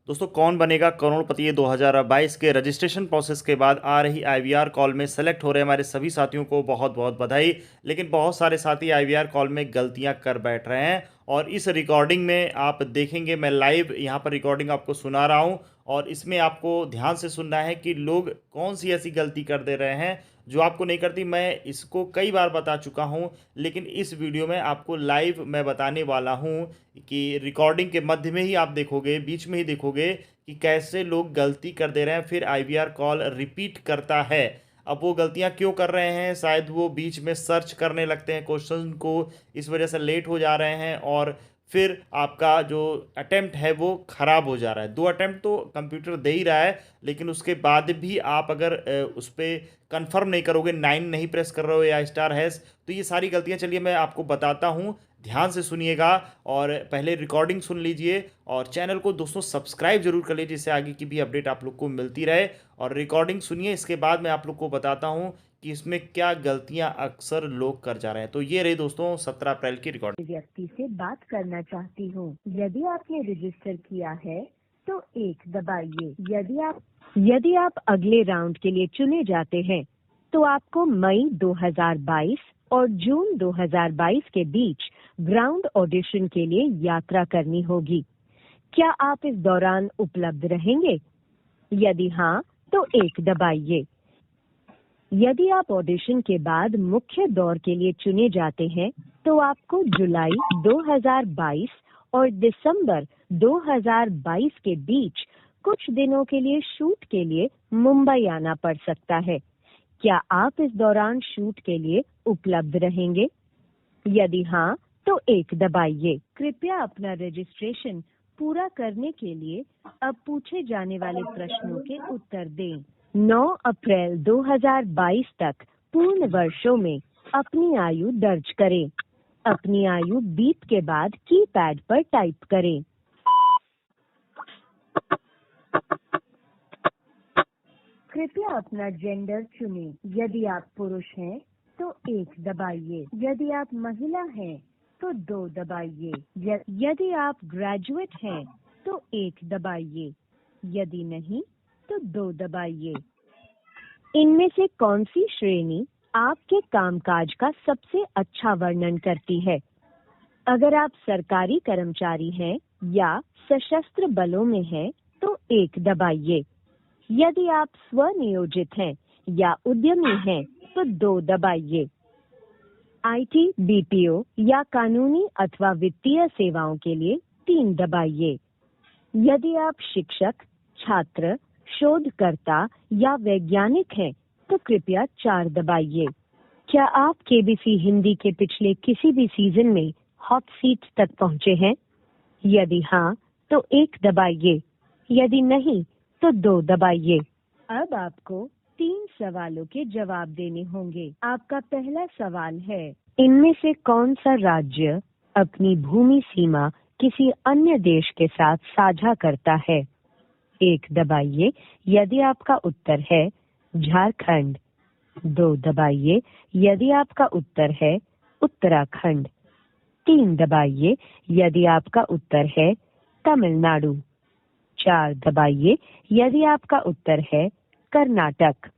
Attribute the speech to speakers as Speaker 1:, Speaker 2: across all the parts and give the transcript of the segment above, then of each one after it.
Speaker 1: दोस्तों कौन बनेगा करोड़पति ये 2022 के रजिस्ट्रेशन प्रोसेस के बाद आ रही आईवीआर कॉल में सेलेक्ट हो रहे हमारे सभी साथियों को बहुत बहुत बधाई। लेकिन बहुत सारे साथी आईवीआर कॉल में गलतियां कर बैठ रहे हैं और इस रिकॉर्डिंग में आप देखेंगे, मैं लाइव यहाँ पर रिकॉर्डिंग आपको सुना रहा हूँ और इसमें आपको ध्यान से सुनना है कि लोग कौन सी ऐसी गलती कर दे रहे हैं जो आपको नहीं करती। मैं इसको कई बार बता चुका हूँ, लेकिन इस वीडियो में आपको लाइव मैं बताने वाला हूँ कि रिकॉर्डिंग के मध्य में ही आप देखोगे, बीच में ही देखोगे कि कैसे लोग गलती कर दे रहे हैं, फिर आईवीआर कॉल रिपीट करता है। अब वो गलतियां क्यों कर रहे हैं? शायद वो बीच में सर्च करने लगते हैं क्वेश्चन को, इस वजह से लेट हो जा रहे हैं और फिर आपका जो अटेम्प्ट है वो ख़राब हो जा रहा है। 2 अटेम्प्ट तो कंप्यूटर दे ही रहा है, लेकिन उसके बाद भी आप अगर उस पर कंफर्म नहीं करोगे, 9 नहीं प्रेस कर रहे हो या स्टार हैश, तो ये सारी गलतियां चलिए मैं आपको बताता हूँ। ध्यान से सुनिएगा और पहले रिकॉर्डिंग सुन लीजिए और चैनल को दोस्तों सब्सक्राइब जरूर कर लीजिए, जिससे आगे की भी अपडेट आप लोग को मिलती रहे। और रिकॉर्डिंग सुनिए, इसके बाद मैं आप लोग को बताता हूँ कि इसमें क्या गलतियां अक्सर लोग कर जा रहे हैं। तो ये रही दोस्तों 17 अप्रैल की रिकॉर्डिंग।
Speaker 2: व्यक्ति से बात करना चाहती हूँ। यदि आपने रजिस्टर किया है तो 1 दबाइए। यदि आप अगले राउंड के लिए चुने जाते हैं तो आपको मई 2022 और जून 2022 के बीच ग्राउंड ऑडिशन के लिए यात्रा करनी होगी। क्या आप इस दौरान उपलब्ध रहेंगे? यदि हाँ, तो 1 दबाइए। यदि आप ऑडिशन के बाद मुख्य दौर के लिए चुने जाते हैं तो आपको जुलाई 2022 और दिसंबर 2022 के बीच कुछ दिनों के लिए शूट के लिए मुंबई आना पड़ सकता है। क्या आप इस दौरान शूट के लिए उपलब्ध रहेंगे? यदि हाँ, तो 1 दबाइए। कृपया अपना रजिस्ट्रेशन पूरा करने के लिए अब पूछे जाने वाले प्रश्नों के उत्तर दें। 9 अप्रैल 2022 तक पूर्ण वर्षों में अपनी आयु दर्ज करें। अपनी आयु बीप के बाद कीपैड पर टाइप करें। कृपया अपना जेंडर चुनें। यदि आप पुरुष हैं तो 1 दबाइए। यदि आप महिला हैं तो 2 दबाइए। यदि आप ग्रेजुएट हैं तो 1 दबाइए। यदि नहीं तो 2 दबाइए। इनमें से कौन सी श्रेणी आपके कामकाज का सबसे अच्छा वर्णन करती है? अगर आप सरकारी कर्मचारी हैं या सशस्त्र बलों में हैं तो 1 दबाइए। यदि आप स्वनियोजित हैं या उद्यमी हैं तो 2 दबाइए। आईटी, बीपीओ या कानूनी अथवा वित्तीय सेवाओं के लिए 3 दबाइए। यदि आप शिक्षक, छात्र, शोधकर्ता या वैज्ञानिक हैं तो कृपया 4 दबाइए। क्या आप केबीसी हिंदी के पिछले किसी भी सीजन में हॉट सीट तक पहुंचे हैं? यदि हाँ, तो 1 दबाइए। यदि नहीं तो 2 दबाइए। अब आपको 3 सवालों के जवाब देने होंगे। आपका पहला सवाल है, इनमें से कौन सा राज्य अपनी भूमि सीमा किसी अन्य देश के साथ साझा करता है? 1 दबाइए यदि आपका उत्तर है झारखंड। 2 दबाइए यदि आपका उत्तर है उत्तराखंड। 3 दबाइए यदि आपका उत्तर है तमिलनाडु। 4 दबाइए यदि आपका उत्तर है कर्नाटक।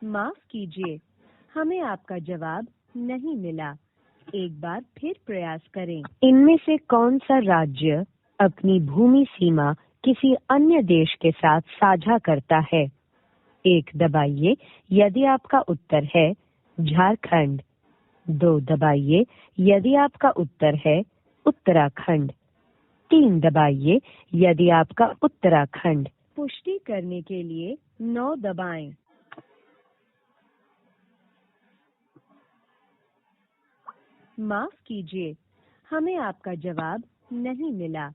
Speaker 2: माफ कीजिए, हमें आपका जवाब नहीं मिला। एक बार फिर प्रयास करें। इनमें से कौन सा राज्य अपनी भूमि सीमा किसी अन्य देश के साथ साझा करता है? 1 दबाइए यदि आपका उत्तर है झारखंड। 2 दबाइए यदि आपका उत्तर है उत्तराखंड। 3 दबाइए यदि आपका उत्तराखंड। पुष्टि करने के लिए 9 दबाएं। माफ कीजिए, हमें आपका जवाब नहीं मिला।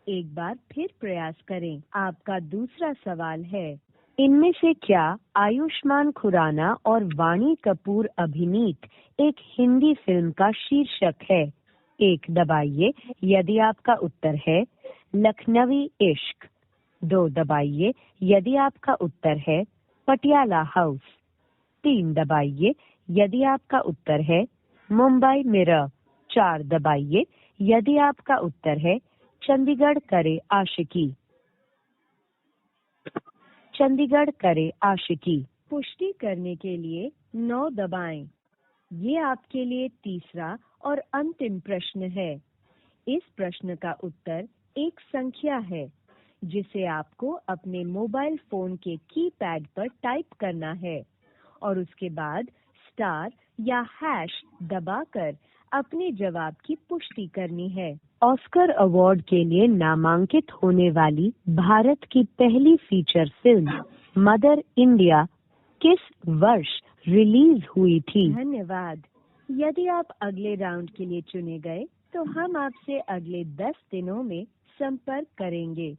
Speaker 2: एक बार फिर प्रयास करें। आपका दूसरा सवाल है, इनमें से क्या आयुष्मान खुराना और वाणी कपूर अभिनीत एक हिंदी फिल्म का शीर्षक है? 1 दबाइए यदि आपका उत्तर है लखनवी इश्क। 2 दबाइए यदि आपका उत्तर है पटियाला हाउस। 3 दबाइए यदि आपका उत्तर है मुंबई मिरर। 4 दबाइए। यदि आपका उत्तर है चंडीगढ़ करे आशिकी। चंडीगढ़ करे आशिकी। पुष्टि करने के लिए 9 दबाएं। ये आपके लिए तीसरा और अंतिम प्रश्न है। इस प्रश्न का उत्तर एक संख्या है जिसे आपको अपने मोबाइल फोन के कीपैड पर टाइप करना है और उसके बाद स्टार या हैश दबाकर अपने जवाब की पुष्टि करनी है। ऑस्कर अवार्ड के लिए नामांकित होने वाली भारत की पहली फीचर फिल्म मदर इंडिया किस वर्ष रिलीज हुई थी? धन्यवाद। यदि आप अगले राउंड के लिए चुने गए तो हम आपसे अगले 10 दिनों में संपर्क करेंगे।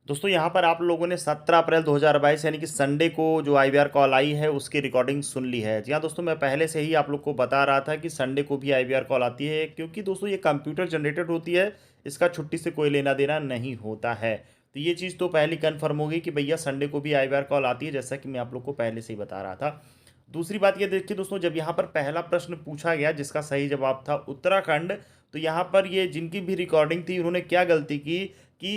Speaker 1: दोस्तों यहाँ पर आप लोगों ने 17 अप्रैल 2022 यानी कि संडे को जो आईवीआर कॉल आई है उसकी रिकॉर्डिंग सुन ली है। जी हाँ दोस्तों, मैं पहले से ही आप लोग को बता रहा था कि संडे को भी आईवीआर कॉल आती है, क्योंकि दोस्तों ये कंप्यूटर जनरेटेड होती है, इसका छुट्टी से कोई लेना देना नहीं होता है। तो ये चीज़ तो पहले कन्फर्म हो गई कि भैया संडे को भी आईवीआर कॉल आती है, जैसा कि मैं आप लोग को पहले से ही बता रहा था। दूसरी बात ये देखिए दोस्तों, जब यहाँ पर पहला प्रश्न पूछा गया जिसका सही जवाब था उत्तराखंड, तो यहाँ पर ये जिनकी भी रिकॉर्डिंग थी उन्होंने क्या गलती की कि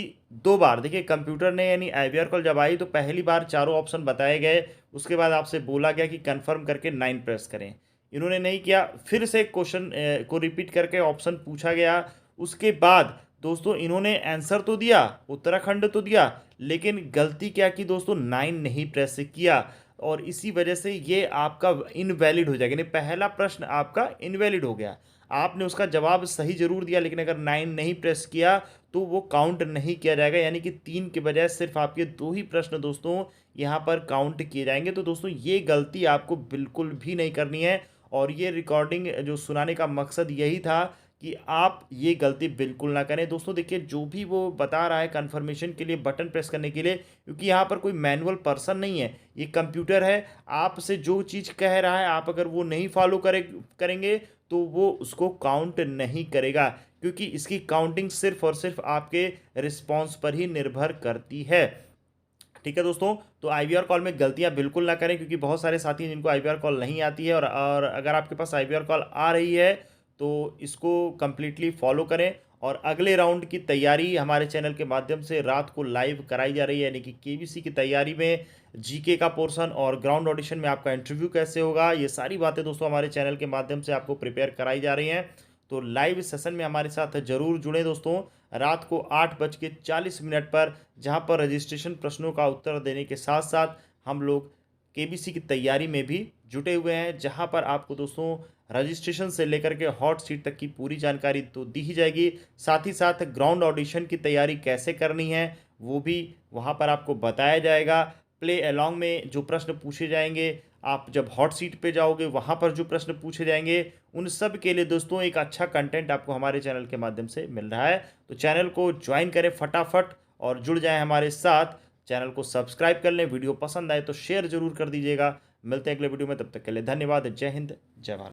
Speaker 1: 2 बार देखिए कंप्यूटर ने यानी आईवीआर कॉल जब आई तो पहली बार चारों ऑप्शन बताए गए, उसके बाद आपसे बोला गया कि कंफर्म करके 9 प्रेस करें। इन्होंने नहीं किया, फिर से क्वेश्चन को रिपीट करके ऑप्शन पूछा गया। उसके बाद दोस्तों इन्होंने आंसर तो दिया, उत्तराखंड तो दिया, लेकिन गलती क्या की दोस्तों, 9 नहीं प्रेस किया और इसी वजह से ये आपका इनवैलिड हो जाएगा। यानी पहला प्रश्न आपका इनवैलिड हो गया। आपने उसका जवाब सही जरूर दिया, लेकिन अगर 9 नहीं प्रेस किया तो वो काउंट नहीं किया जाएगा, यानी कि 3 के बजाय सिर्फ आपके 2 ही प्रश्न दोस्तों यहाँ पर काउंट किए जाएंगे। तो दोस्तों ये गलती आपको बिल्कुल भी नहीं करनी है और ये रिकॉर्डिंग जो सुनाने का मकसद यही था कि आप ये गलती बिल्कुल ना करें। दोस्तों देखिए, जो भी वो बता रहा है कंफर्मेशन के लिए बटन प्रेस करने के लिए, क्योंकि यहाँ पर कोई मैनुअल पर्सन नहीं है, ये कंप्यूटर है। आपसे जो चीज़ कह रहा है आप अगर वो नहीं फॉलो करेंगे तो वो उसको काउंट नहीं करेगा, क्योंकि इसकी काउंटिंग सिर्फ और सिर्फ आपके रिस्पॉन्स पर ही निर्भर करती है। ठीक है दोस्तों, तो आईवीआर कॉल में गलतियां बिल्कुल ना करें, क्योंकि बहुत सारे साथी जिनको आईवीआर कॉल नहीं आती है, और अगर आपके पास आईवीआर कॉल आ रही है तो इसको कम्प्लीटली फॉलो करें। और अगले राउंड की तैयारी हमारे चैनल के माध्यम से रात को लाइव कराई जा रही है, यानी कि केबीसी की तैयारी में जीके का पोर्शन और ग्राउंड ऑडिशन में आपका इंटरव्यू कैसे होगा, ये सारी बातें दोस्तों हमारे चैनल के माध्यम से आपको प्रिपेयर कराई जा रही हैं। तो लाइव सेशन में हमारे साथ जरूर जुड़ें दोस्तों, रात को 8:40 पर, जहां पर रजिस्ट्रेशन प्रश्नों का उत्तर देने के साथ साथ हम लोग केबीसी की तैयारी में भी जुटे हुए हैं, जहां पर आपको दोस्तों रजिस्ट्रेशन से लेकर के हॉट सीट तक की पूरी जानकारी तो दी ही जाएगी, साथ ही साथ ग्राउंड ऑडिशन की तैयारी कैसे करनी है वो भी वहां पर आपको बताया जाएगा। प्ले अलॉन्ग में जो प्रश्न पूछे जाएंगे, आप जब हॉट सीट पे जाओगे वहां पर जो प्रश्न पूछे जाएंगे, उन सब के लिए दोस्तों एक अच्छा कंटेंट आपको हमारे चैनल के माध्यम से मिल रहा है। तो चैनल को ज्वाइन करें फटाफट और जुड़ जाएं हमारे साथ। चैनल को सब्सक्राइब कर लें, वीडियो पसंद आए तो शेयर जरूर कर दीजिएगा। मिलते हैं अगले वीडियो में, तब तक के लिए धन्यवाद। जय हिंद, जय भारत।